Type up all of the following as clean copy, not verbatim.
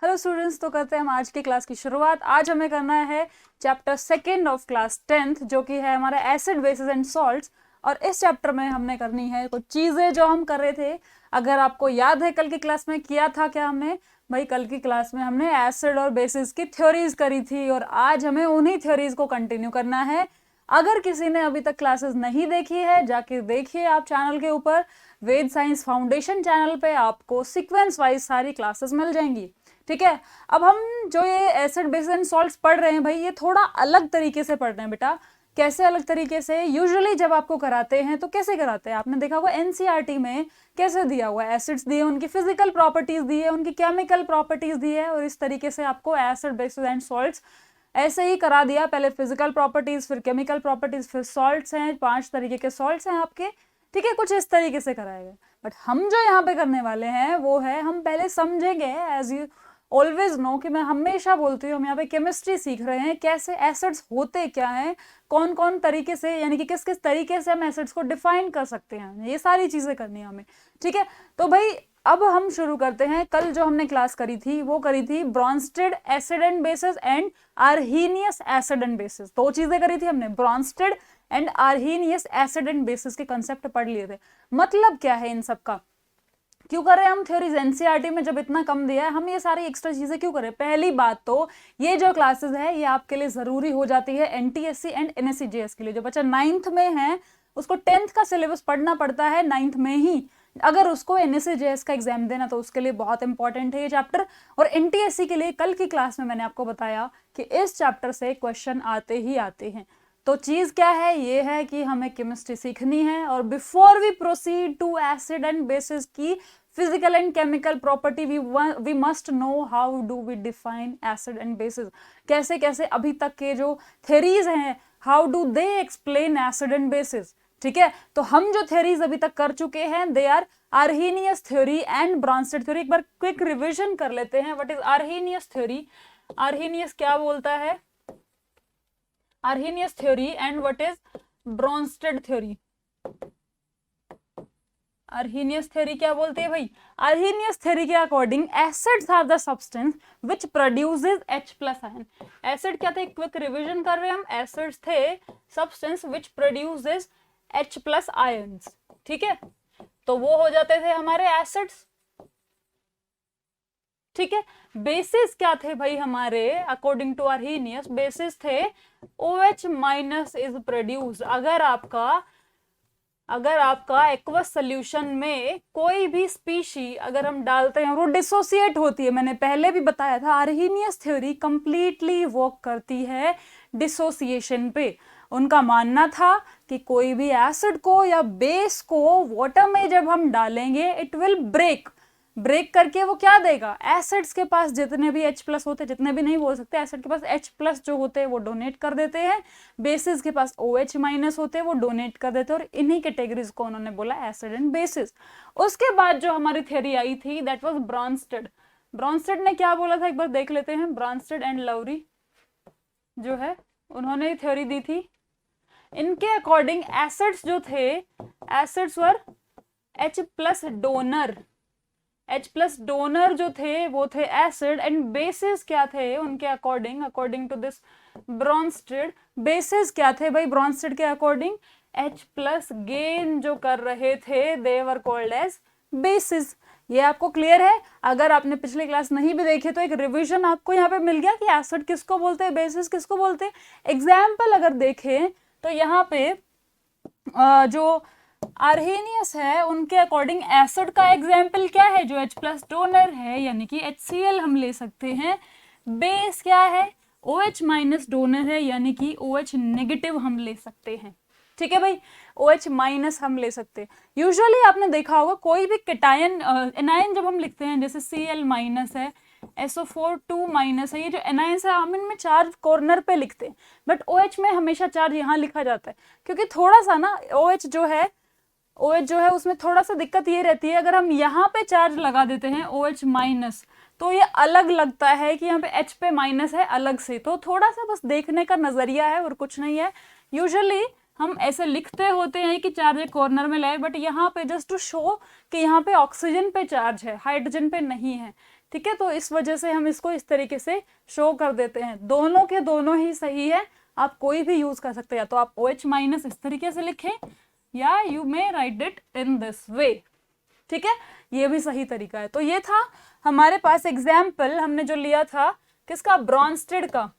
Hello students, तो करते हैं हम आज की क्लास की शुरुआत। आज हमें करना है chapter second of class 10th, जो कि है हमारा एसिड बेसिस एंड सॉल्ट्स। और इस चैप्टर में हमने करनी है कुछ चीज़ें जो हम कर रहे थे। अगर आपको याद है कल की क्लास में किया था क्या हमने, भाई कल की क्लास में हमने एसिड और बेसिस की थ्योरीज करी थी और आज हमें उन्हीं थ्योरीज को कंटिन्यू करना है। अगर किसी ने अभी तक क्लासेस नहीं देखी है, जाके देखिए आप चैनल के ऊपर वेद साइंस फाउंडेशन चैनल पे आपको सीक्वेंस वाइज सारी क्लासेस मिल जाएंगी। ठीक है, अब हम जो ये एसिड बेसिस एंड सॉल्ट्स पढ़ रहे हैं भाई, ये थोड़ा अलग तरीके से पढ़ रहे हैं बेटा। कैसे अलग तरीके से? यूजुअली जब आपको कराते हैं तो कैसे कराते हैं, आपने देखा होगा एनसीईआरटी में कैसे दिया हुआ है, एसिड्स दिए, उनकी फिजिकल प्रॉपर्टीज दी है, उनकी केमिकल प्रॉपर्टीज दी है, और इस तरीके से आपको एसिड बेसिस एंड सॉल्ट्स ऐसे ही करा दिया। पहले फिजिकल प्रॉपर्टीज, फिर केमिकल प्रॉपर्टीज, फिर सॉल्ट्स हैं, 5 तरीके के सॉल्ट्स हैं आपके। ठीक है, कुछ इस तरीके से कराएगा। बट हम जो यहाँ पे करने वाले हैं वो है, हम पहले समझेंगे, एज यू ऑलवेज नो कि मैं हमेशा बोलती हूँ, हम यहाँ पे केमिस्ट्री सीख रहे हैं, कैसे एसिड्स होते क्या हैं, कौन कौन तरीके से, यानी कि किस किस तरीके से हम एसिड्स को डिफाइन कर सकते हैं, ये सारी चीजें करनी है हमें। ठीक है, तो भाई अब हम शुरू करते हैं। कल जो हमने क्लास करी थी वो करी थी Brønsted acid and bases and Arrhenius acid and basis. 2 चीजें करी थी हमने, Brønsted and Arrhenius acid and basis के कंसेप्ट पढ़ लिए थे। मतलब क्या है इन सब का, क्यों कर रहे हैं हम थ्योरीज एनसीईआरटी में जब इतना कम दिया है, हम ये सारी एक्स्ट्रा चीजें क्यों करें? पहली बात तो ये जो क्लासेस है ये आपके लिए जरूरी हो जाती है एनटीएससी एंड एनएससीजेएस के लिए। जो बच्चा 9th में है उसको 10th का सिलेबस पढ़ना पड़ता है 9th में ही, अगर उसको एनएससीजेएस का एग्जाम देना तो उसके लिए बहुत इंपॉर्टेंट है ये चैप्टर। और एनटीएससी के लिए कल की क्लास में मैंने आपको बताया कि इस चैप्टर से क्वेश्चन आते ही आते हैं। तो चीज क्या है, ये है कि हमें केमिस्ट्री सीखनी है, और before we proceed to acid and bases की physical and chemical property, we must know how do we define acid and bases। कैसे कैसे अभी तक के जो theories हैं, how do they explain acid and bases। ठीक है, तो हम जो theories अभी तक कर चुके हैं they are Arrhenius theory and Bronsted theory। एक बार quick revision कर लेते हैं। what is Arrhenius theory? Arrhenius क्या बोलता है? Arrhenius theory and what is Bronsted theory? Arrhenius theory क्या बोलते हैं भाई? अर्हीनियस थ्योरी के according acids are the substance which produces H+ ion. Acid क्या थे? क्विक रिवीजन कर रहे हैं हम। एसिड्स थे substance which produces H+ ions. ठीक है, तो वो हो जाते थे हमारे एसिड्स। ठीक है, बेसिस क्या थे भाई हमारे? अकॉर्डिंग टू अर्हीनियस बेसिस थे OH- इज प्रोड्यूस। अगर आपका एक्वस सोल्यूशन में कोई भी स्पीशी अगर हम डालते हैं वो डिसोसिएट होती है। मैंने पहले भी बताया था अर्हीनियस थ्योरी कंप्लीटली वर्क करती है डिसोसिएशन पे। उनका मानना था कि कोई भी एसिड को या बेस को वाटर में जब हम डालेंगे इट विल ब्रेक करके वो क्या देगा? एसिड्स के पास जितने भी H+ होते, जितने भी नहीं बोल सकते, एसिड के पास H+ जो होते हैं वो डोनेट कर देते हैं, बेसिस के पास OH- होते हैं वो डोनेट कर देते हैं, और इन्हीं कैटेगरीज को उन्होंने बोला एसिड एंड बेसिस। उसके बाद जो हमारी थ्योरी आई थी दैट वाज ब्रॉन्स्टेड। ब्रॉन्स्टेड ने क्या बोला था एक बार देख लेते हैं। ब्रॉन्स्टेड एंड लवरी जो है उन्होंने थ्योरी दी थी। इनके अकॉर्डिंग एसिड्स जो थे, एसिड्स वर H+ डोनर। H+ डोनर जो थे वो थे एसिड, एंड बेसिस क्या थे उनके according to this Bronsted, bases क्या थे भाई ब्रॉन्स्टेड के अकॉर्डिंग? H+ गेन जो कर रहे थे दे वर कॉल्ड एज बेसिस। ये आपको क्लियर है? अगर आपने पिछली क्लास नहीं भी देखी तो एक रिवीजन आपको यहाँ पे मिल गया कि एसिड किसको बोलते हैं, बेसिस किसको बोलते हैं। एग्जाम्पल अगर देखें तो यहाँ पे जो अर्हीनियस है उनके अकॉर्डिंग एसिड का एग्जाम्पल क्या है? जो H+ डोनर है यानी कि HCl हम ले सकते हैं। बेस क्या है? OH- डोनर है यानी कि OH- हम ले सकते हैं। ठीक है भाई, OH- हम ले सकते हैं। यूजुअली आपने देखा होगा कोई भी कैटायन एनायन जब हम लिखते हैं, जैसे Cl- है, SO4 2- है, ये जो एनायंस है हम इनमें चार्ज कॉर्नर पे लिखते हैं, बट OH में हमेशा चार्ज यहाँ लिखा जाता है, क्योंकि थोड़ा सा ना OH जो है उसमें थोड़ा सा दिक्कत ये रहती है, अगर हम यहाँ पे चार्ज लगा देते हैं OH- तो ये अलग लगता है कि यहाँ पे H पे माइनस है अलग से। तो थोड़ा सा बस देखने का नजरिया है और कुछ नहीं है। यूजुअली हम ऐसे लिखते होते हैं कि चार्ज कॉर्नर में लाए, बट यहाँ पे जस्ट टू शो कि यहाँ पे ऑक्सीजन पे चार्ज है, हाइड्रोजन पे नहीं है। ठीक है, तो इस वजह से हम इसको इस तरीके से शो कर देते हैं। दोनों के दोनों ही सही है, आप कोई भी यूज कर सकते हैं। या तो आप OH माइनस इस तरीके से लिखें या you may right it in this way. ठीक है, ये भी सही तरीका है। तो ये था हमारे पास एग्जाम्पल हमने जो लिया था किसका, ब्रॉन्स्टेड का,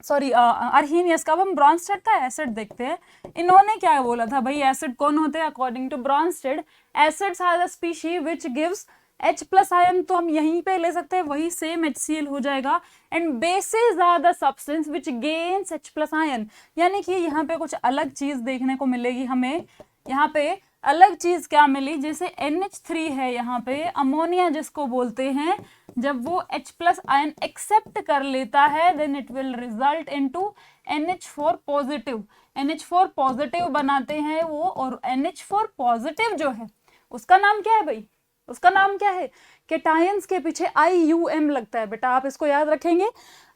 सॉरी अर्हीनियस का। अब हम ब्रॉन्स्टेड का एसिड देखते हैं। इन्होंने क्या बोला था भाई, एसिड कौन होते हैं according to Bronsted, acids are the species which gives H plus ion, तो हम यहीं पे ले सकते हैं, वही सेम HCl हो जाएगा। And bases are the substance which gains H plus ion, यानी कि यहाँ पे कुछ अलग चीज देखने को मिलेगी हमें। यहाँ पे अलग चीज क्या मिली, जैसे NH3 है यहाँ पे, अमोनिया जिसको बोलते हैं, जब वो H प्लस आयन एक्सेप्ट कर लेता है then it will result into NH4 positive. NH4 positive बनाते हैं वो, और NH4 पॉजिटिव जो है उसका नाम क्या है भाई, उसका नाम क्या है, कैटायंस के पीछे IUM लगता है बेटा, आप इसको याद रखेंगे।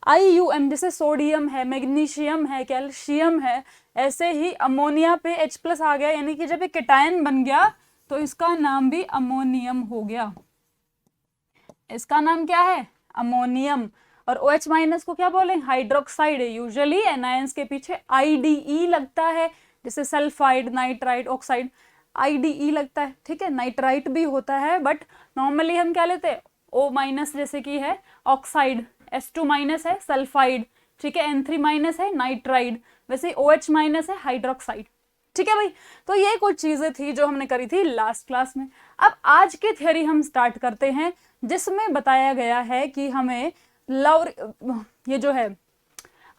IUM जैसे सोडियम है, मैग्नीशियम है, कैल्शियम है, ऐसे ही अमोनिया पे H प्लस आ गया, यानी कि जब एक कैटायन बन गया तो इसका नाम भी अमोनियम हो गया। इसका नाम क्या है, अमोनियम। और OH माइनस को क्या बोले, हाइड्रोक्साइड है। यूजुअली एनायंस के पीछे IDE लगता है, जैसे सल्फाइड, नाइट्राइड, ऑक्साइड, IDE लगता है। ठीक है, नाइट्राइट भी होता है, बट नॉर्मली हम क्या लेते हैं, O माइनस जैसे कि है ऑक्साइड, S2 माइनस है सल्फाइड, ठीक है, N3 माइनस है नाइट्राइड, वैसे OH माइनस है हाइड्रोक्साइड। ठीक है भाई, तो ये कुछ चीजें थी जो हमने करी थी लास्ट क्लास में। अब आज की थ्योरी हम स्टार्ट करते हैं, जिसमें बताया गया है कि हमें ये जो है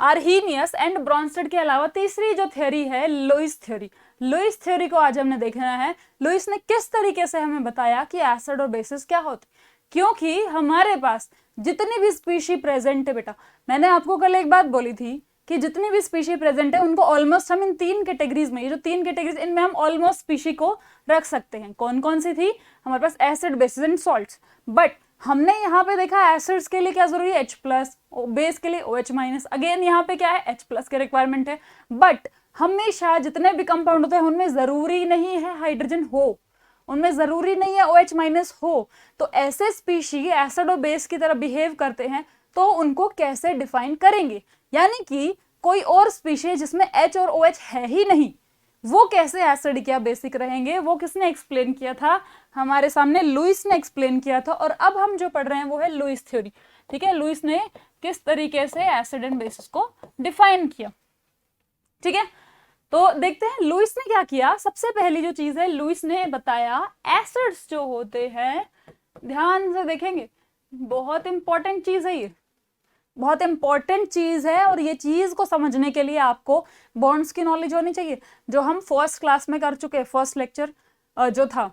अर्हीनियस एंड ब्रॉन्स्टेड के अलावा तीसरी जो थ्योरी है लुईस थ्योरी, लुईस थ्योरी को आज हमने देखना है। लुईस ने किस तरीके से हमें बताया कि एसिड और बेसिस क्या होते, क्योंकि हमारे पास जितनी भी स्पीशी प्रेजेंट है बेटा, मैंने आपको कल एक बात बोली थी कि जितनी भी स्पीशी प्रेजेंट है उनको ऑलमोस्ट हम इन 3 कैटेगरीज में, ये जो 3 कैटेगरीज, इनमें हम ऑलमोस्ट स्पीशी को रख सकते हैं। कौन कौन सी थी हमारे पास, acid, bases and salts. But हमने यहाँ पे देखा एसिड्स के लिए क्या जरूरी है, H प्लस, बेस के लिए OH माइनस। अगेन यहाँ पे क्या है, H प्लस के रिक्वायरमेंट है। बट हमेशा जितने भी कंपाउंड होते हैं उनमें जरूरी नहीं है हाइड्रोजन हो, उनमें जरूरी नहीं है OH माइनस हो। तो ऐसे स्पीशी एसिड और बेस की तरह बिहेव करते हैं, तो उनको कैसे डिफाइन करेंगे, यानी कि कोई और स्पीशी जिसमें H और OH है ही नहीं, वो कैसे एसिड या बेसिक रहेंगे, वो किसने एक्सप्लेन किया था, हमारे सामने लुईस ने एक्सप्लेन किया था। और अब हम जो पढ़ रहे हैं वो है लुईस थ्योरी। ठीक है, लुईस ने किस तरीके से एसिड एंड बेसिस को डिफाइन किया। ठीक है, तो देखते हैं लुईस ने क्या किया। सबसे पहली जो चीज है, लुईस ने बताया एसिड्स जो होते हैं, ध्यान से देखेंगे, बहुत इंपॉर्टेंट चीज है, ये बहुत इंपॉर्टेंट चीज है। और ये चीज को समझने के लिए आपको बॉन्ड्स की नॉलेज होनी चाहिए, जो हम फर्स्ट क्लास में कर चुके हैं। फर्स्ट लेक्चर जो था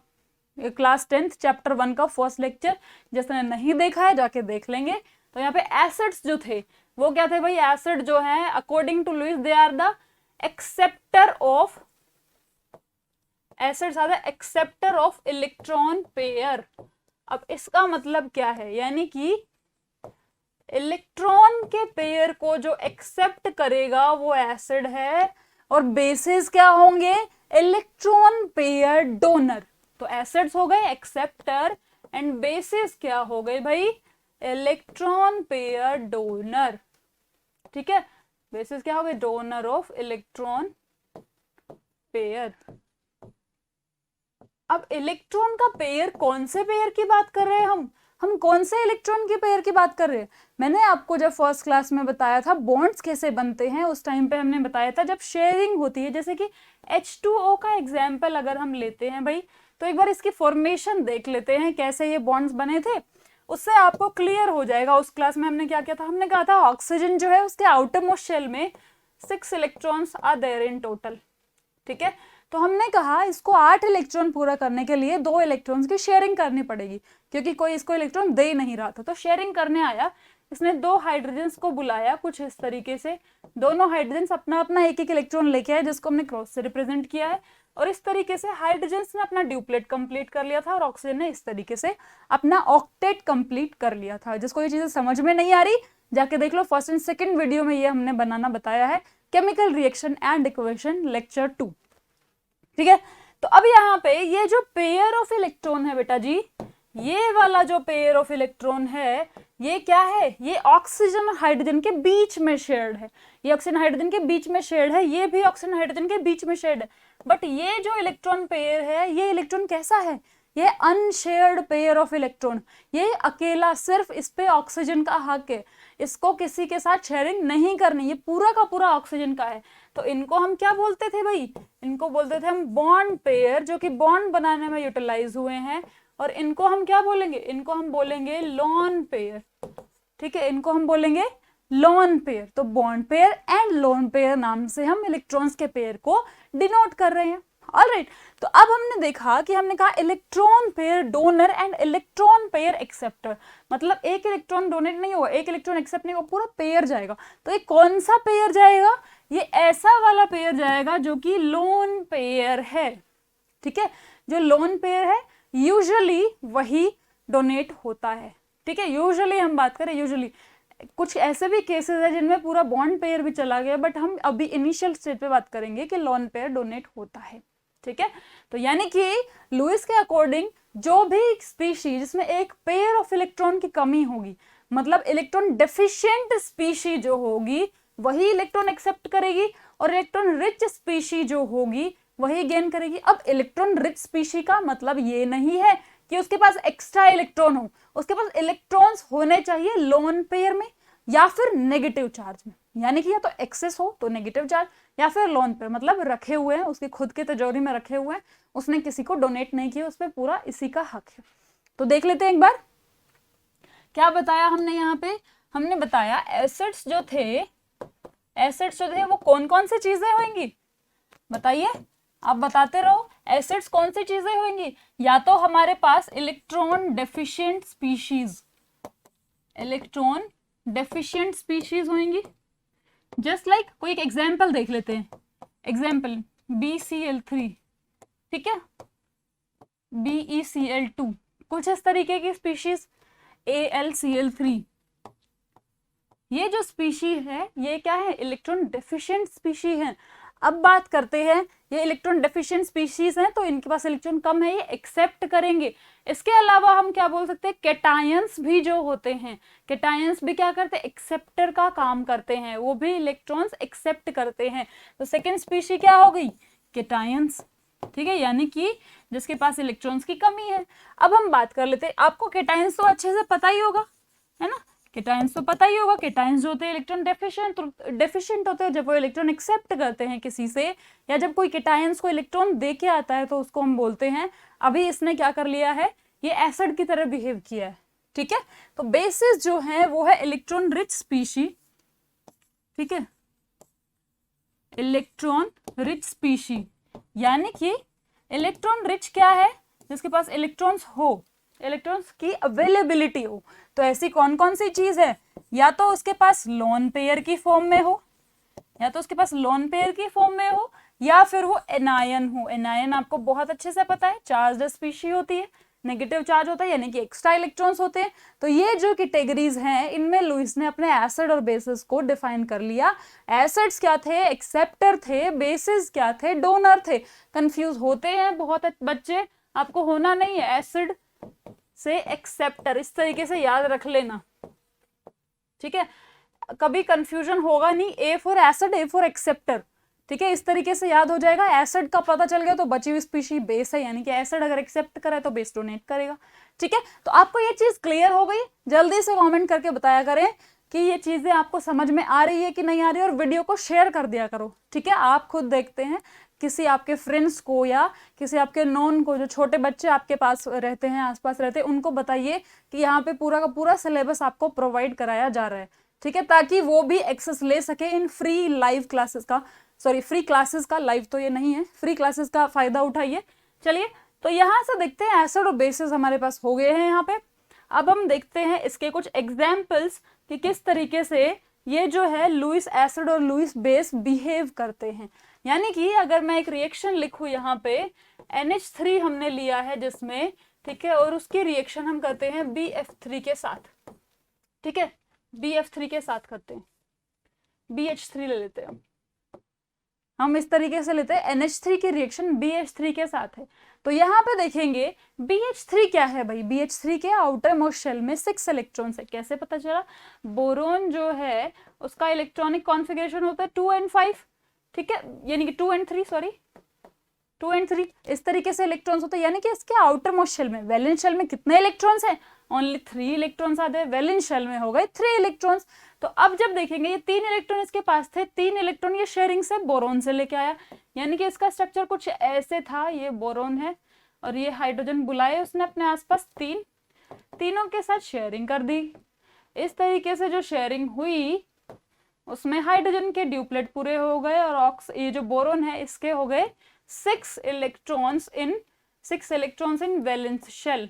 क्लास 10th चैप्टर 1 का फर्स्ट लेक्चर, जिसने नहीं देखा है जाके देख लेंगे। तो यहाँ पे एसिड्स जो थे वो क्या थे भाई, एसिड जो है according to Lewis they are the acceptor of, acids are the acceptor of electron pair. अब इसका मतलब क्या है, यानी कि इलेक्ट्रॉन के पेयर को जो एक्सेप्ट करेगा वो एसिड है, और बेसिस क्या होंगे, इलेक्ट्रॉन पेयर डोनर। तो एसिड्स हो गए एक्सेप्टर एंड बेसिस क्या हो गए भाई, इलेक्ट्रॉन पेयर डोनर। ठीक है, बेसिस क्या हो गए, डोनर ऑफ इलेक्ट्रॉन पेयर। अब इलेक्ट्रॉन का पेयर, कौन से पेयर की बात कर रहे हैं हम कौन से इलेक्ट्रॉन की पेयर की बात कर रहे हैं। मैंने आपको जब फर्स्ट क्लास में बताया था बॉन्ड्स कैसे बनते हैं, उस टाइम पे हमने बताया था जब शेयरिंग होती है, जैसे कि H2O का एग्जाम्पल अगर हम लेते हैं भाई, तो एक बार इसकी फॉर्मेशन देख लेते हैं कैसे ये बॉन्ड्स बने थे, उससे आपको क्लियर हो जाएगा। उस क्लास में हमने क्या किया था, हमने कहा था ऑक्सीजन जो है उसके आउटर मोस्ट शेल में 6 electrons are there in total. ठीक है, तो हमने कहा इसको 8 इलेक्ट्रॉन पूरा करने के लिए 2 इलेक्ट्रॉन्स की शेयरिंग करनी पड़ेगी, क्योंकि कोई इसको इलेक्ट्रॉन दे नहीं रहा था। तो शेयरिंग करने आया, इसने 2 हाइड्रोजन्स को बुलाया कुछ इस तरीके से, दोनों हाइड्रोजन्स अपना अपना एक एक इलेक्ट्रॉन लेके आए, जिसको हमने क्रॉस से रिप्रेजेंट किया है। और इस तरीके से हाइड्रोजन्स ने अपना ड्यूप्लेट कंप्लीट कर लिया था, और ऑक्सीजन ने इस तरीके से अपना ऑक्टेट कंप्लीट कर लिया था। जिसको ये चीजें समझ में नहीं आ रही जाके देख लो, फर्स्ट एंड सेकंड वीडियो में ये हमने बनाना बताया है, chemical reaction and equation lecture 2। ठीक है, तो अब यहाँ पे ये जो पेयर ऑफ इलेक्ट्रॉन है बेटा जी, ये वाला जो पेयर ऑफ इलेक्ट्रॉन है ये क्या है, ये ऑक्सीजन और हाइड्रोजन के बीच में शेयर्ड है, ये ऑक्सीजन हाइड्रोजन के बीच में शेयर्ड है, ये भी ऑक्सीजन हाइड्रोजन के बीच में शेयर्ड है। बट ये जो इलेक्ट्रॉन पेयर है, ये इलेक्ट्रॉन कैसा है, ये अनशेयर्ड पेयर ऑफ इलेक्ट्रॉन, ये अकेला, सिर्फ इस पे ऑक्सीजन का हक है, इसको किसी के साथ शेयरिंग नहीं करनी, ये पूरा का पूरा ऑक्सीजन का है। तो इनको हम क्या बोलते थे भाई, इनको बोलते थे हम बॉन्ड पेयर, जो कि बॉन्ड बनाने में यूटिलाइज हुए हैं। और इनको हम क्या बोलेंगे, इनको हम बोलेंगे लोन पेयर, ठीक है, इनको हम बोलेंगे लोन पेयर। तो bond pair and lone pair नाम से हम इलेक्ट्रॉन्स के पेयर को डिनोट कर रहे हैं। ऑलराइट, तो अब हमने देखा कि हमने कहा electron pair donor and electron pair acceptor, मतलब एक इलेक्ट्रॉन डोनेट नहीं होगा, एक इलेक्ट्रॉन एक्सेप्ट नहीं होगा, पूरा पेयर जाएगा। तो ये कौन सा पेयर जाएगा, ये ऐसा वाला पेयर जाएगा जो कि लोन पेयर है, ठीक है, जो लोन पेयर है यूजुअली वही डोनेट होता है, ठीक है, यूजुअली हम बात करें, यूजुअली कुछ ऐसे भी केसेस है जिनमें पूरा बॉन्ड पेयर भी चला गया, बट हम अभी इनिशियल स्टेज पे बात करेंगे कि लोन पेयर डोनेट होता है, ठीक है। तो यानी कि लुईस के अकॉर्डिंग जो भी स्पीशीज जिसमें एक पेयर ऑफ इलेक्ट्रॉन की कमी होगी, मतलब इलेक्ट्रॉन डेफिशिएंट स्पीशी जो होगी वही इलेक्ट्रॉन एक्सेप्ट करेगी, और इलेक्ट्रॉन रिच स्पीशी जो होगी वही गेन करेगी। अब इलेक्ट्रॉन रिच स्पीशी का मतलब ये नहीं है कि उसके पास एक्स्ट्रा इलेक्ट्रॉन हो, उसके पास इलेक्ट्रॉन्स होने चाहिए लोन पेयर में या फिर नेगेटिव चार्ज में, यानी कि या तो एक्सेस हो तो नेगेटिव चार्ज, या फिर लोन पेयर मतलब रखे हुए हैं, उसकी खुद के तिजोरी में रखे हुए हैं, उसने किसी को डोनेट नहीं किया, उस पर पूरा इसी का हक है। तो देख लेते हैं एक बार क्या बताया हमने यहाँ पे। हमने बताया एसिड्स जो थे वो कौन कौन सी चीजें होंगी, बताइए, आप बताते रहो। एसिड्स कौन सी चीजें होंगी, या तो हमारे पास electron deficient species, electron deficient species होंगी, जस्ट लाइक कोई एक एग्जाम्पल देख लेते हैं, एग्जाम्पल BCl3, ठीक है, BeCl2, कुछ इस तरीके की स्पीशीज, AlCl3, ये जो स्पीशी है ये क्या है, इलेक्ट्रॉन डेफिशिएंट स्पीशी है। अब बात करते हैं, ये इलेक्ट्रॉन डेफिशिएंट स्पीशीज हैं तो इनके पास इलेक्ट्रॉन कम है, ये एक्सेप्ट करेंगे। इसके अलावा हम क्या बोल सकते हैं, केटायंस भी जो होते हैं, केटायंस भी क्या करते हैं, एक्सेप्टर का काम करते हैं, वो भी इलेक्ट्रॉन्स एक्सेप्ट करते हैं। तो सेकेंड स्पीशी क्या हो गई, केटायंस, ठीक है, यानी कि जिसके पास इलेक्ट्रॉन्स की कमी है। अब हम बात कर लेते हैं, आपको केटायंस तो अच्छे से पता ही होगा, है ना, केटायंस तो पता ही होगा, केटायंस जो होते हैं इलेक्ट्रॉन डेफिशिएंट होते हैं, जब वो इलेक्ट्रॉन एक्सेप्ट करते हैं किसी से, या जब कोई केटायंस को इलेक्ट्रॉन दे के आता है तो उसको हम बोलते हैं अभी इसने क्या कर लिया है, ये एसिड की तरह बिहेव किया है, ठीक है। तो बेसिस जो है वो है इलेक्ट्रॉन रिच स्पीशी, ठीक है, इलेक्ट्रॉन रिच स्पीशी, यानी कि इलेक्ट्रॉन रिच क्या है, जिसके पास इलेक्ट्रॉन्स हो, इलेक्ट्रॉन्स की अवेलेबिलिटी हो। तो ऐसी कौन कौन सी चीज है, या तो उसके पास लोन पेयर की फॉर्म में हो, या तो उसके पास लोन पेयर की फॉर्म में हो, या फिर वो एनायन हो। एनायन आपको बहुत अच्छे से पता है, चार्ज्ड स्पीशी होती है, नेगेटिव चार्ज होता है, यानी कि एक्स्ट्रा इलेक्ट्रॉन्स होते हैं। तो ये जो कैटेगरीज हैं इनमें लुईस ने अपने एसिड और बेसिस को डिफाइन कर लिया। एसिड्स क्या थे, एक्सेप्टर थे, बेसिस क्या थे, डोनर थे। कंफ्यूज होते हैं बहुत बच्चे, आपको होना नहीं है, एसिड से एक्सेप्टर इस तरीके से याद रख लेना, ठीक है, कभी कंफ्यूजन होगा नहीं, A for acid, A for acceptor, ठीक है, इस तरीके से याद हो जाएगा। एसिड का पता चल गया तो बची हुई स्पीशी बेस है, यानी कि एसिड अगर एक्सेप्ट करे तो बेस डोनेट करेगा, ठीक है। तो आपको ये चीज क्लियर हो गई, जल्दी से कमेंट करके बताया करें कि ये चीजें आपको समझ में आ रही है कि नहीं आ रही है, और वीडियो को शेयर कर दिया करो, ठीक है। आप खुद देखते हैं, किसी आपके फ्रेंड्स को या किसी आपके नॉन को, जो छोटे बच्चे आपके पास रहते हैं, आसपास रहते हैं, उनको बताइए कि यहाँ पे पूरा का पूरा सिलेबस आपको प्रोवाइड कराया जा रहा है, ठीक है, ताकि वो भी एक्सेस ले सके इन फ्री लाइव क्लासेस का, सॉरी फ्री क्लासेस का, लाइव तो ये नहीं है, फ्री क्लासेस का फायदा उठाइए। चलिए, तो यहाँ से देखते हैं एसिड और बेसिस हमारे पास हो गए हैं यहाँ पे। अब हम देखते हैं इसके कुछ एग्जाम्पल्स कि किस तरीके से ये जो है लुईस एसिड और लुईस बेस बिहेव करते हैं। यानी कि अगर मैं एक रिएक्शन लिखूं यहाँ पे, NH3 हमने लिया है जिसमें, ठीक है, और उसकी रिएक्शन हम करते हैं BF3 के साथ, ठीक है, BF3 के साथ करते हैं, BH3 ले लेते हैं, हम इस तरीके से लेते हैं NH3 की रिएक्शन BH3 के साथ है। तो यहाँ पे देखेंगे BH3 क्या है भाई, BH3 के आउटर मोस्ट शेल में 6 इलेक्ट्रॉन्स है। कैसे पता चला? बोरोन जो है उसका इलेक्ट्रॉनिक कॉन्फ़िगरेशन होता है 2 and 5, ठीक है, यानी कि 2 and 3, सॉरी 2 and 3 इस तरीके से इलेक्ट्रॉन्स होते हैं। यानी कि इसके आउटर मोस्ट शेल में, वैलेंस शेल में कितने इलेक्ट्रॉन्स हैं? ओनली 3 इलेक्ट्रॉन्स आते हैं। वैलेंस शेल में हो गए 3 इलेक्ट्रॉन्स। तो अब जब देखेंगे ये 3 इलेक्ट्रॉन इसके पास थे, 3 इलेक्ट्रॉन ये शेयरिंग से बोरोन से लेके आया, यानी कि इसका स्ट्रक्चर कुछ ऐसे था। ये बोरोन है और ये हाइड्रोजन बुलाए उसने अपने आसपास, तीनों के साथ शेयरिंग कर दी। इस तरीके से जो शेयरिंग हुई उसमें हाइड्रोजन के ड्यूप्लेट पूरे हो गए और ये जो बोरोन है इसके हो गए 6 electrons in valence shell.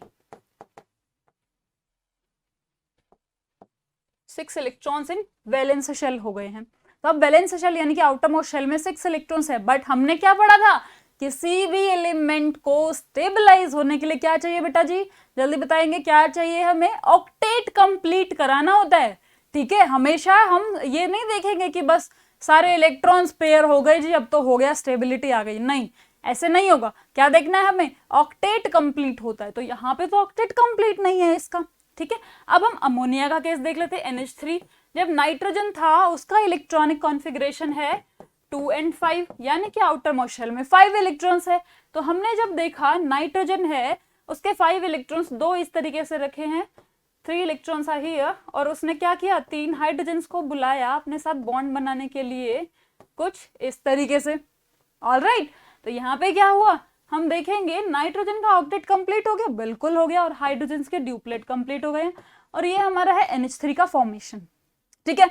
6 electrons in valence shell हो गए हैं। तो अब वैलेंस शेल यानी कि आउटर मोस्ट शेल में 6 इलेक्ट्रॉन्स है। बट हमने क्या पढ़ा था? किसी भी एलिमेंट को स्टेबलाइज होने के लिए क्या चाहिए बेटा जी? जल्दी बताएंगे क्या चाहिए हमें? ऑक्टेट कंप्लीट कराना होता है, ठीक है। हमेशा हम ये नहीं देखेंगे कि बस सारे इलेक्ट्रॉन्स पेयर हो गए जी अब तो हो गया, स्टेबिलिटी आ गई, नहीं, ऐसे नहीं होगा। क्या देखना है हमें? ऑक्टेट कंप्लीट होता है। तो यहाँ पे तो ऑक्टेट कंप्लीट नहीं है इसका, ठीक है। अब हम अमोनिया का केस देख लेते हैं, NH3। जब नाइट्रोजन था उसका इलेक्ट्रॉनिक कॉन्फ़िगरेशन है 2 and 5, यानी कि आउटर मोस्ट शेल में 5 इलेक्ट्रॉन्स है। तो हमने जब देखा नाइट्रोजन है उसके 5 इलेक्ट्रॉन्स, 2 इस तरीके से रखे हैं, 3 इलेक्ट्रॉन्स आर हियर, और उसने क्या किया? 3 हाइड्रोजन्स को बुलाया अपने साथ बॉन्ड बनाने के लिए, कुछ इस तरीके से। ऑलराइट, तो यहाँ पे क्या हुआ? हम देखेंगे नाइट्रोजन का ऑक्टेट कंप्लीट हो गया, बिल्कुल हो गया, और हाइड्रोजन के ड्यूप्लेट कंप्लीट हो गए, और ये हमारा है NH3 का फॉर्मेशन, ठीक है।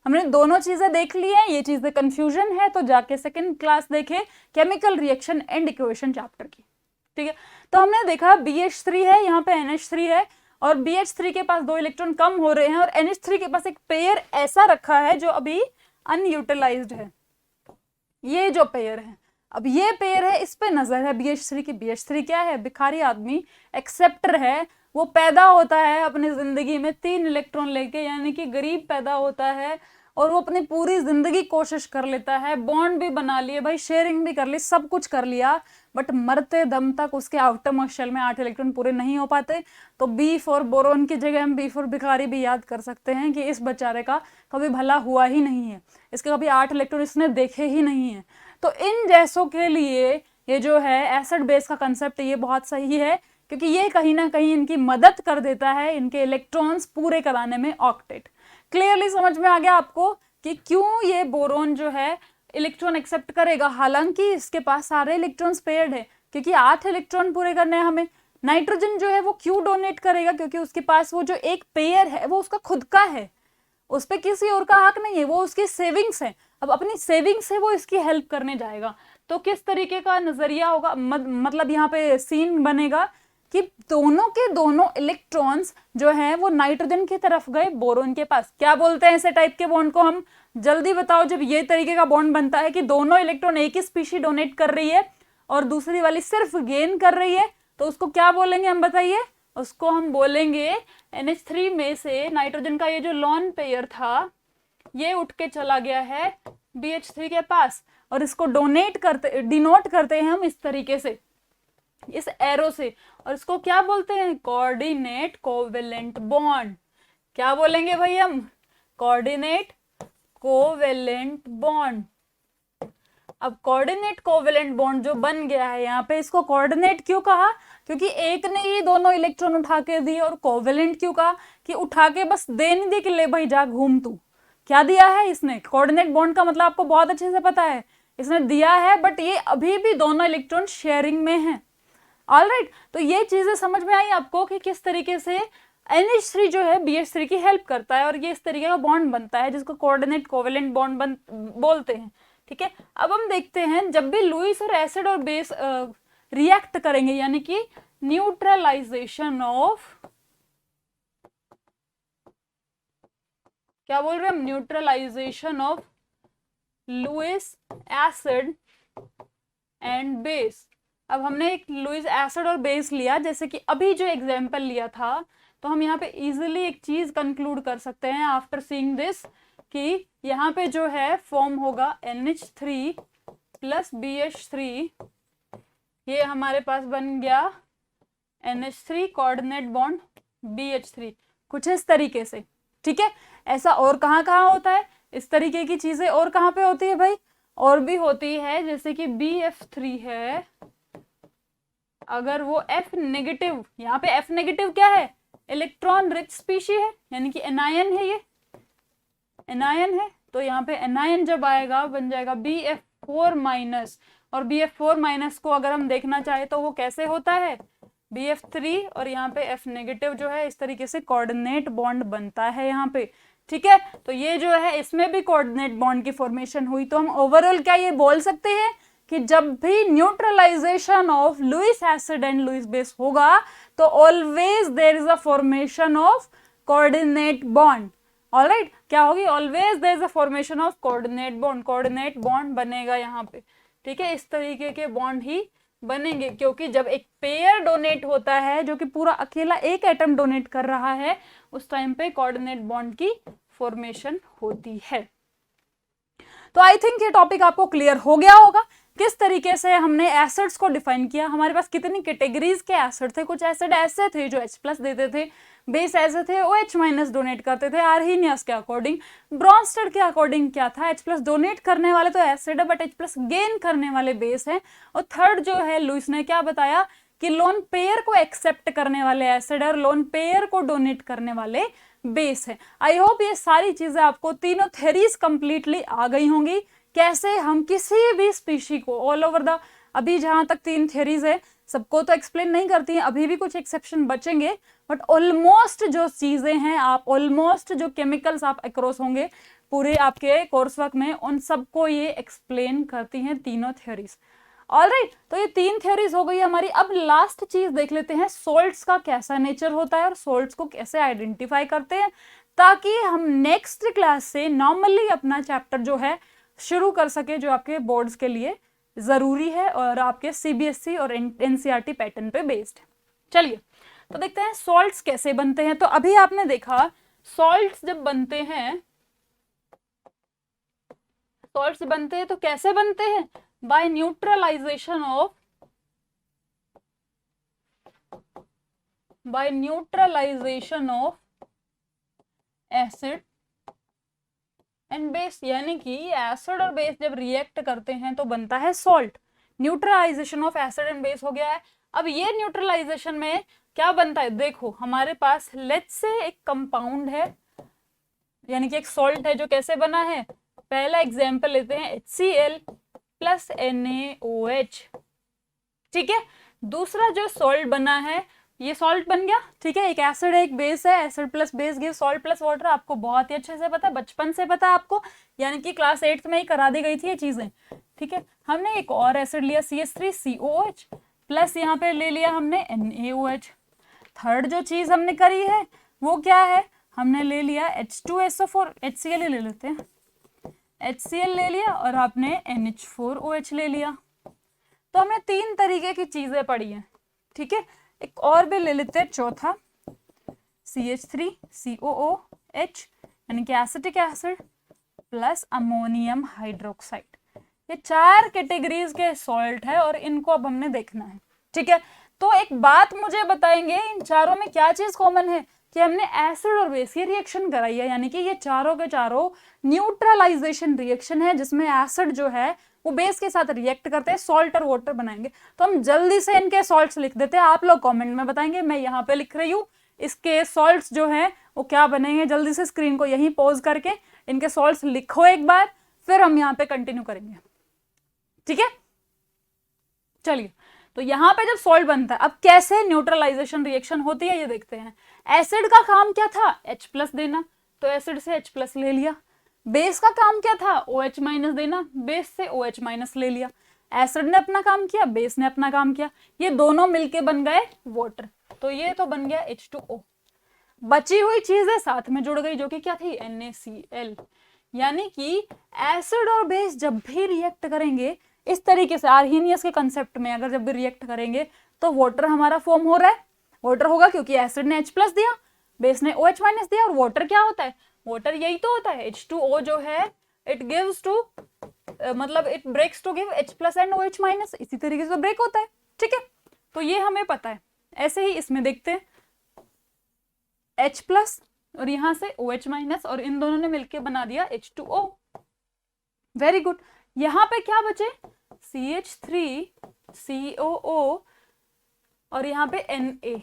हमने दोनों चीजें देख ली है, ये चीजें कंफ्यूजन है तो जाके सेकंड क्लास देखें chemical reaction and equation chapter की, ठीक है। तो हमने देखा BH3 है, यहाँ पे NH3 है, और BH3 के पास 2 इलेक्ट्रॉन कम हो रहे हैं, और NH3 के पास एक पेयर ऐसा रखा है जो अभी अनयूटिलाइज्ड है। ये जो पेयर है, अब ये पेयर है, इस पे नजर है BH3 की। BH3 क्या है? भिखारी आदमी, एक्सेप्टर है। वो पैदा होता है अपनी जिंदगी में 3 इलेक्ट्रॉन लेके, यानी कि गरीब पैदा होता है, और वो अपनी पूरी जिंदगी कोशिश कर लेता है, बॉन्ड भी बना लिए भाई, शेयरिंग भी कर ली, सब कुछ कर लिया, बट मरते दम तक उसके आउटर मोस्ट शेल में 8 इलेक्ट्रॉन पूरे नहीं हो पाते। तो B फॉर बोरोन की जगह हम B फॉर भिखारी भी याद कर सकते हैं कि इस बेचारे का कभी भला हुआ ही नहीं है, इसके कभी 8 इलेक्ट्रॉन इसने देखे ही नहीं है। तो इन जैसों के लिए ये जो है एसिड बेस का कंसेप्ट ये बहुत सही है, क्योंकि ये कहीं ना कहीं इनकी मदद कर देता है इनके इलेक्ट्रॉन्स पूरे कराने में ऑक्टेट। क्लियरली समझ में आ गया आपको कि क्यों ये बोरोन जो है इलेक्ट्रॉन एक्सेप्ट करेगा, हालांकि इसके पास सारे इलेक्ट्रॉन्स पेयर्ड है, क्योंकि 8 इलेक्ट्रॉन पूरे करने हैं हमें। नाइट्रोजन जो है वो क्यों डोनेट करेगा? क्योंकि उसके पास वो जो एक पेयर है वो उसका खुद का है, उस पर किसी और का हक नहीं है, वो उसकी सेविंग्स है। अब अपनी सेविंग्स से वो इसकी हेल्प करने जाएगा। तो किस तरीके का नजरिया होगा, मतलब यहाँ पे सीन बनेगा कि दोनों के दोनों इलेक्ट्रॉन्स जो हैं वो नाइट्रोजन की तरफ गए बोरोन के पास। क्या बोलते हैं ऐसे टाइप के बॉन्ड को हम? जल्दी बताओ। जब ये तरीके का बॉन्ड बनता है कि दोनों इलेक्ट्रॉन एक ही स्पीशी डोनेट कर रही है और दूसरी वाली सिर्फ गेन कर रही है, तो उसको क्या बोलेंगे हम? बताइए। उसको हम बोलेंगे NH3 में से नाइट्रोजन का ये जो लॉन पेयर था ये उठ के चला गया है BH3 के पास, और इसको डिनोट करते हैं हम इस तरीके से, इस एरो से, और इसको क्या बोलते हैं? Coordinate covalent bond. क्या बोलेंगे भाई हम? Coordinate covalent bond. अब कोऑर्डिनेट कोवेलेंट बॉन्ड जो बन गया है यहाँ पे, इसको कोऑर्डिनेट क्यों कहा? क्योंकि एक ने ही दोनों इलेक्ट्रॉन उठा के दिए। और कोवेलेंट क्यों कहा? कि उठा के बस दे नहीं दी कि ले भाई जा घूम तू। क्या दिया है इसने? कोऑर्डिनेट बॉन्ड का मतलब आपको बहुत अच्छे से पता है, इसने दिया है, बट ये अभी भी दोनों इलेक्ट्रॉन शेयरिंग में हैं। ऑलराइट, तो ये चीजें समझ में आई आपको कि किस तरीके से NH3 जो है BH3 की हेल्प करता है, और ये इस तरीके का बॉन्ड बनता है जिसको कोऑर्डिनेट कोवेलेंट बॉन्ड बोलते हैं, ठीक है। अब हम देखते हैं जब भी लुईस और एसिड और बेस रिएक्ट करेंगे, यानी कि न्यूट्रलाइजेशन ऑफ, क्या बोल रहे हैं हम? Neutralization of Lewis acid and base. अब हमने एक लुईस एसिड और बेस लिया, जैसे कि अभी जो एग्जांपल लिया था, तो हम यहाँ पे इजीली एक चीज कंक्लूड कर सकते हैं आफ्टर सीइंग दिस, कि यहाँ पे जो है फॉर्म होगा NH3 प्लस BH3, ये हमारे पास बन गया NH3 कोऑर्डिनेट बॉन्ड BH3, कुछ इस तरीके से। ठीक है, ऐसा और कहाँ कहाँ होता है, इस तरीके की चीजें और कहाँ पे होती है भाई, और भी होती है, जैसे कि BF3 है, अगर वो F नेगेटिव, यहाँ पे F नेगेटिव क्या है, इलेक्ट्रॉन रिच स्पीशी है, यानी कि एनायन है, ये एनायन है, तो यहाँ पे एनायन जब आएगा बन जाएगा BF4 माइनस, और BF4 माइनस को अगर हम देखना चाहे तो वो कैसे होता है, BF3 और यहाँ पे F नेगेटिव जो है, इस तरीके से कोऑर्डिनेट बॉन्ड बनता है यहाँ पे। ठीक है, तो ये जो है इसमें भी कोऑर्डिनेट बॉन्ड की फॉर्मेशन हुई। तो हम ओवरऑल क्या ये बोल सकते हैं कि जब भी neutralization of Lewis acid and Lewis base होगा तो always there is a formation of coordinate bond. Alright, क्या होगी, always there is a formation of coordinate bond, coordinate bond बनेगा यहाँ पे। ठीक है, इस तरीके के बॉन्ड ही बनेंगे, क्योंकि जब एक पेयर डोनेट होता है जो कि पूरा अकेला एक एटम डोनेट कर रहा है, उस टाइम पे कोऑर्डिनेट बॉन्ड की फॉर्मेशन होती है। तो आई थिंक ये टॉपिक आपको क्लियर हो गया होगा, किस तरीके से हमने एसिड्स को डिफाइन किया। हमारे पास कितनी कैटेगरीज के एसिड थे, कुछ एसिड ऐसे थे जो H+ देते थे, बेस ऐसे थे OH- डोनेट करते थे आर्हीनियस के अकॉर्डिंग। ब्रॉन्स्टेड के अकॉर्डिंग क्या था, H+ डोनेट करने वाले तो एसिड है बट H+ गेन करने वाले बेस है। और थर्ड जो है लुईस ने क्या बताया कि लोन पेयर को एक्सेप्ट करने वाले एसिड है और लोन पेयर को डोनेट करने वाले बेस है। आई होप ये सारी चीजें आपको तीनों थ्योरीज कंप्लीटली आ गई होंगी, कैसे हम किसी भी स्पीशी को ऑल ओवर द, अभी जहां तक 3 थ्योरीज है सबको तो एक्सप्लेन नहीं करती हैं, अभी भी कुछ एक्सेप्शन बचेंगे, बट ऑलमोस्ट जो चीजें हैं, आप ऑलमोस्ट जो केमिकल्स आप अक्रॉस होंगे पूरे आपके कोर्स वर्क में, उन सबको ये एक्सप्लेन करती हैं तीनों थ्योरीज। ऑलराइट, तो ये 3 थ्योरीज हो गई हमारी। अब लास्ट चीज देख लेते हैं, सोल्ट्स का कैसा नेचर होता है और सोल्ट्स को कैसे आइडेंटिफाई करते हैं, ताकि हम नेक्स्ट क्लास से नॉर्मली अपना चैप्टर जो है शुरू कर सके, जो आपके बोर्ड्स के लिए जरूरी है और आपके CBSE और NCERT पैटर्न पे बेस्ड है। चलिए तो देखते हैं सॉल्ट्स कैसे बनते हैं। तो अभी आपने देखा सॉल्ट्स जब बनते हैं, सॉल्ट्स बनते हैं तो कैसे बनते हैं, by neutralization of acid and base, यानी कि एसिड और बेस जब रिएक्ट करते हैं तो बनता है salt. Neutralization of acid and base हो गया है। अब ये न्यूट्रलाइजेशन में क्या बनता है, देखो हमारे पास लेट्स से एक कंपाउंड है, यानी कि एक सॉल्ट है जो कैसे बना है, पहला एग्जांपल लेते हैं HCl प्लस NaOH। ठीक है, दूसरा जो सॉल्ट बना है, ये सॉल्ट बन गया। ठीक है, एक एसिड है एक बेस है, acid plus base give salt plus water, आपको बहुत ही अच्छे से पता है, बचपन से पता है आपको, यानी कि क्लास 8th में ही करा दी गई थी ये चीजें। ठीक है, हमने एक और एसिड लिया CH3COOH प्लस यहाँ पे ले लिया हमने NaOH। थर्ड जो चीज हमने करी है वो क्या है, हमने ले लिया H2SO4, HCl ले लेते हैं, HCl ले लिया और आपने NH4OH ले लिया। तो हमने 3 तरीके की चीजें पढ़ी हैं। ठीक है, एक और भी ले लेते हैं, चौथा CH3COOH, यानी कि acetic acid plus ammonium hydroxide. ये 4 कैटेगरीज के सॉल्ट है और इनको अब हमने देखना है। ठीक है, तो एक बात मुझे बताएंगे, इन चारों में क्या चीज कॉमन है कि हमने एसिड और बेस की रिएक्शन कराई है, यानी कि ये चारों के चारों न्यूट्रलाइजेशन रिएक्शन है, जिसमें एसिड जो है वो बेस के साथ रिएक्ट करते हैं, सॉल्ट और वाटर बनाएंगे। तो हम जल्दी से इनके सॉल्ट्स लिख देते हैं, आप लोग कमेंट में बताएंगे, मैं यहाँ पे लिख रही हूँ इसके सॉल्ट्स जो हैं वो क्या बनेंगे। जल्दी से स्क्रीन को यहीं पॉज करके इनके सॉल्ट्स लिखो एक बार, फिर हम यहाँ पे कंटिन्यू करेंगे। ठीक है, चलिए तो यहाँ पे जब सॉल्ट बनता है, अब कैसे न्यूट्रलाइजेशन रिएक्शन होती है ये देखते हैं। एसिड का काम क्या था, H+ देना, तो एसिड से H+ ले लिया। बेस का काम क्या था, OH- देना, बेस से OH- ले लिया। एसिड ने अपना काम किया, बेस ने अपना काम किया, ये दोनों मिलके बन गए वाटर, तो ये तो बन गया H2O। बची हुई चीजें साथ में जुड़ गई, जो कि क्या थी, NaCl। यानी कि एसिड और बेस जब भी रिएक्ट करेंगे इस तरीके से, आर्हीनियस के कंसेप्ट में अगर जब भी रिएक्ट करेंगे तो वाटर हमारा फॉर्म हो रहा है। वाटर होगा क्योंकि एसिड ने H+ दिया, बेस ने OH- दिया, और वाटर क्या होता है, वाटर यही तो होता है, H2O जो है इट गिव्स टू मतलब it breaks to give H+ and OH-, इसी तरीके से ब्रेक होता है। ठीक है, तो ये हमें पता है। ऐसे ही इसमें देखते हैं H+ और यहाँ से OH- और इन दोनों ने मिलके बना दिया H2O। Very good. यहाँ पे क्या बचे, CH3COO और यहाँ पे Na।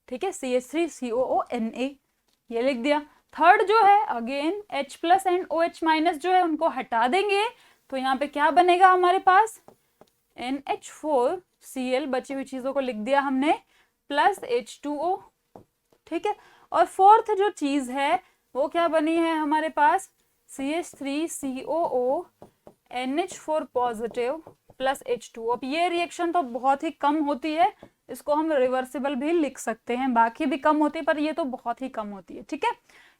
ठीक है, CH3COO Na, ये लिख दिया। थर्ड जो है अगेन H+ एंड OH- जो है उनको हटा देंगे तो यहाँ पे क्या बनेगा हमारे पास, NH4Cl, बची हुई चीजों को लिख दिया हमने, प्लस H2O। ठीक है, और फोर्थ जो चीज है वो क्या बनी है हमारे पास, CH3COO NH4 positive plus H2O। अब ये रिएक्शन तो बहुत ही कम होती है, इसको हम रिवर्सिबल भी लिख सकते हैं, बाकी भी कम होती है पर ये तो बहुत ही कम होती है। ठीक है,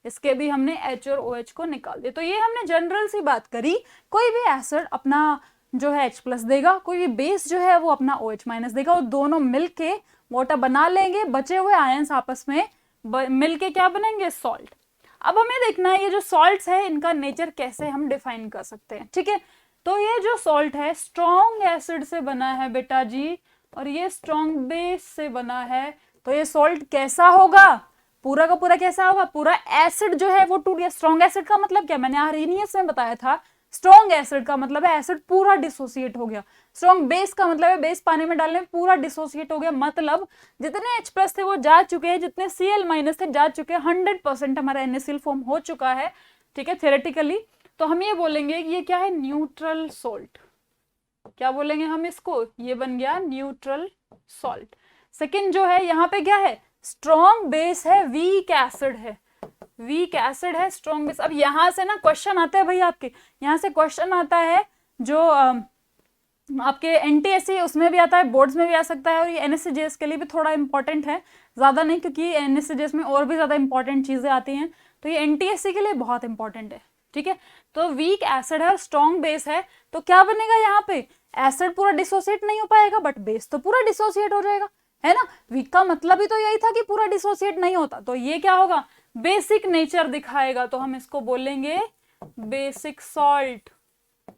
इसके भी हमने H और OH को निकाल दिया। तो ये हमने जनरल सी बात करी, कोई भी एसिड अपना जो है H+ देगा, कोई भी बेस जो है वो अपना OH- देगा, और दोनों मिलके वाटर बना लेंगे, बचे हुए आयंस आपस में मिलके क्या बनेंगे, सॉल्ट। अब हमें देखना है ये जो सॉल्ट्स है इनका नेचर कैसे हम डिफाइन कर सकते हैं। ठीक है, तो ये जो सॉल्ट है स्ट्रॉन्ग एसिड से बना है बेटा जी, और ये स्ट्रॉन्ग बेस से बना है, तो ये सॉल्ट कैसा होगा, पूरा का पूरा कैसा होगा, पूरा एसिड जो है वो टूट गया। स्ट्रॉन्ग एसिड का मतलब क्या, मैंने आर्हेनियस में बताया था, स्ट्रॉन्ग एसिड का मतलब है एसिड पूरा डिसोसिएट हो गया। स्ट्रॉन्ग बेस का मतलब है बेस पानी में डालने में पूरा डिसोसिएट हो गया, मतलब जितने H+ थे वो जा चुके हैं, जितने Cl- थे जा चुके हैं, 100% हमारा NaCl फॉर्म हो चुका है। ठीक है, थ्योरेटिकली तो हम ये बोलेंगे कि ये क्या है, न्यूट्रल सॉल्ट। क्या बोलेंगे हम इसको, ये बन गया न्यूट्रल सॉल्ट। सेकेंड जो है यहाँ पे क्या है, स्ट्रॉन्ग बेस है, वीक एसिड है, वीक एसिड है, स्ट्रॉन्ग बेस। अब यहां से ना क्वेश्चन आता है भाई, आपके यहाँ से क्वेश्चन आता है जो आपके NTSC उसमें भी आता है, बोर्ड्स में भी आ सकता है, और ये NSCJS के लिए भी थोड़ा इंपॉर्टेंट है, ज्यादा नहीं, क्योंकि NSCJS में और भी ज्यादा इंपॉर्टेंट चीजें आती हैं, तो ये NTSC के लिए बहुत इंपॉर्टेंट है। ठीक है, तो वीक एसिड है और स्ट्रॉन्ग बेस है, तो क्या बनेगा यहाँ पे, एसिड पूरा डिसोसिएट नहीं हो पाएगा बट बेस तो पूरा डिसोसिएट हो जाएगा, है ना। वीक का मतलब ही तो यही था कि पूरा डिसोसिएट नहीं होता, तो ये क्या होगा, बेसिक नेचर दिखाएगा, तो हम इसको बोलेंगे बेसिक सॉल्ट।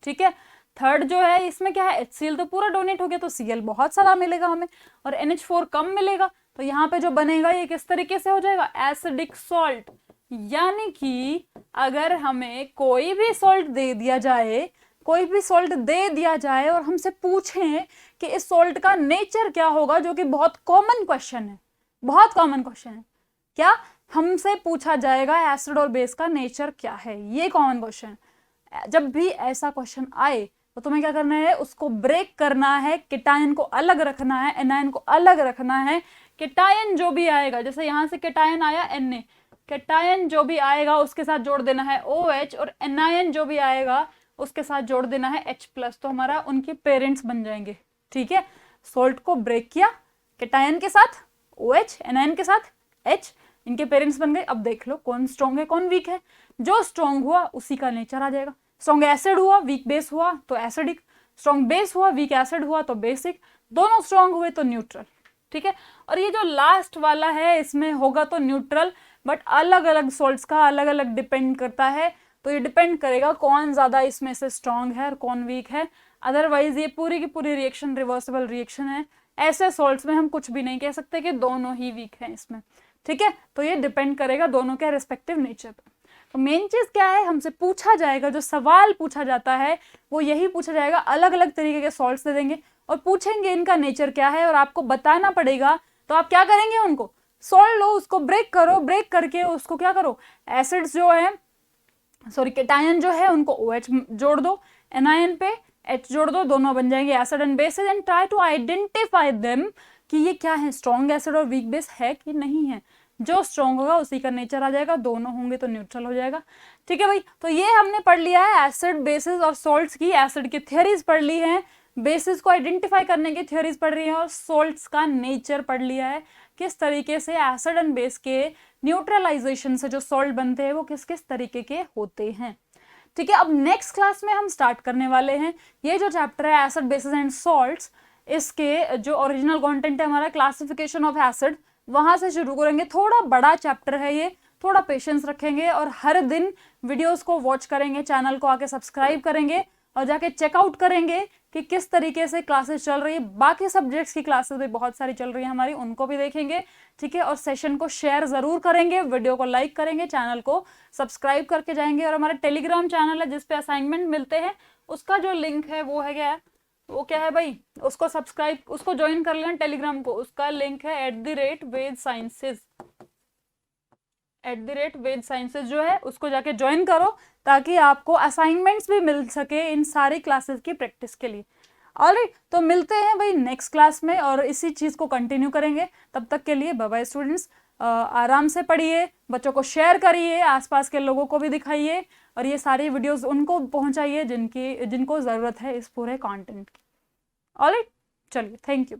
ठीक है, थर्ड जो है इसमें क्या है, HCl तो पूरा डोनेट हो गया, तो Cl बहुत सारा मिलेगा हमें, और NH4 कम मिलेगा, तो यहाँ पे जो बनेगा ये किस तरीके से हो जाएगा, एसिडिक सॉल्ट। यानी कि अगर हमें कोई भी सॉल्ट दे दिया जाए, कोई भी सॉल्ट दे दिया जाए और हमसे पूछें कि इस सॉल्ट का नेचर क्या होगा, जो कि बहुत कॉमन क्वेश्चन है, बहुत कॉमन क्वेश्चन है, क्या हमसे पूछा जाएगा एसिड और बेस का नेचर क्या है, ये कॉमन क्वेश्चन। जब भी ऐसा क्वेश्चन आए तो तुम्हें क्या करना है, उसको ब्रेक करना है, केटायन को अलग रखना है, एनायन को अलग रखना है। केटायन जो भी आएगा, जैसे यहां से केटायन आया Na, केटायन जो भी आएगा उसके साथ जोड़ देना है OH, और एनायन जो भी आएगा उसके साथ जोड़ देना है H+, तो हमारा उनके पेरेंट्स बन जाएंगे। ठीक है, सोल्ट को ब्रेक किया, केटायन के साथ OH, एनायन के साथ H, इनके पेरेंट्स बन गए। अब देख लो कौन स्ट्रॉन्ग है कौन वीक है, जो स्ट्रॉन्ग हुआ उसी का नेचर आ जाएगा। स्ट्रॉन्ग एसिड हुआ, वीक बेस हुआ तो एसिडिक, स्ट्रॉन्ग बेस हुआ, वीक एसिड हुआ तो बेसिक, दोनों स्ट्रॉन्ग हुए तो न्यूट्रल। ठीक है, और ये जो लास्ट वाला है इसमें होगा तो न्यूट्रल, बट अलग अलग सॉल्ट्स का अलग अलग डिपेंड करता है, तो ये डिपेंड करेगा कौन ज्यादा इसमें से स्ट्रॉन्ग है और कौन वीक है। अदरवाइज ये पूरी की पूरी रिएक्शन रिवर्सिबल रिएक्शन है, ऐसे सॉल्ट्स में हम कुछ भी नहीं कह सकते कि दोनों ही वीक हैं इसमें। ठीक है, तो ये डिपेंड करेगा दोनों के रिस्पेक्टिव नेचर पर। तो मेन चीज क्या है, हमसे पूछा जाएगा, जो सवाल पूछा जाता है वो यही पूछा जाएगा, अलग अलग तरीके के सॉल्ट्स दे देंगे और पूछेंगे इनका नेचर क्या है, और आपको बताना पड़ेगा। तो आप क्या करेंगे, उनको सॉल्ट लो, उसको ब्रेक करो, ब्रेक करके उसको क्या करो, एसिड्स जो है, सॉरी केटायन जो है उनको OH जोड़ दो, एनायन पे H जोड़ दो, दोनों बन जाएंगे acid and bases, and try to identify them कि ये क्या है, स्ट्रॉन्ग एसिड और वीक बेस है कि नहीं है। जो स्ट्रॉन्ग होगा उसी का नेचर आ जाएगा, दोनों होंगे तो न्यूट्रल हो जाएगा। ठीक है भाई, तो ये हमने पढ़ लिया है एसिड बेसिस और सॉल्ट्स की, एसिड की थ्योरीज पढ़ ली है, बेसिस को आइडेंटिफाई करने की थ्योरीज पढ़ रही है, और सॉल्ट्स का नेचर पढ़ लिया है, किस तरीके से एसिड एंड बेस के न्यूट्रलाइजेशन से जो सॉल्ट बनते हैं वो किस किस तरीके के होते हैं। ठीक है, अब नेक्स्ट क्लास में हम स्टार्ट करने वाले हैं ये जो चैप्टर है एसिड बेसिस एंड सॉल्ट्स, इसके जो ओरिजिनल कंटेंट है हमारा क्लासिफिकेशन ऑफ एसिड, वहां से शुरू करेंगे। थोड़ा बड़ा चैप्टर है ये, थोड़ा पेशेंस रखेंगे और हर दिन वीडियोस को वॉच करेंगे, चैनल को आके सब्सक्राइब करेंगे और जाके चेकआउट करेंगे कि किस तरीके से क्लासेस चल रही है। बाकी सब्जेक्ट्स की क्लासेस भी बहुत सारी चल रही है हमारी, उनको भी देखेंगे, ठीक है। और सेशन को शेयर जरूर करेंगे, वीडियो को लाइक करेंगे, चैनल को सब्सक्राइब करके जाएंगे। और हमारा टेलीग्राम चैनल है जिसपे असाइनमेंट मिलते हैं, उसका जो लिंक है वो है क्या, वो क्या है भाई, उसको सब्सक्राइब, उसको ज्वाइन कर लेना टेलीग्राम को। उसका लिंक है @वेद साइंसेज जो है उसको जाके ज्वाइन करो, ताकि आपको असाइनमेंट्स भी मिल सके इन सारी क्लासेस की प्रैक्टिस के लिए। ऑलराइट, तो मिलते हैं भाई नेक्स्ट क्लास में और इसी चीज़ को कंटिन्यू करेंगे। तब तक के लिए बाय बाय स्टूडेंट्स। आराम से पढ़िए, बच्चों को शेयर करिए, आसपास के लोगों को भी दिखाइए, और ये सारी वीडियोस उनको पहुंचाइए जिनको ज़रूरत है इस पूरे कंटेंट की। ऑलराइट, चलिए, थैंक यू।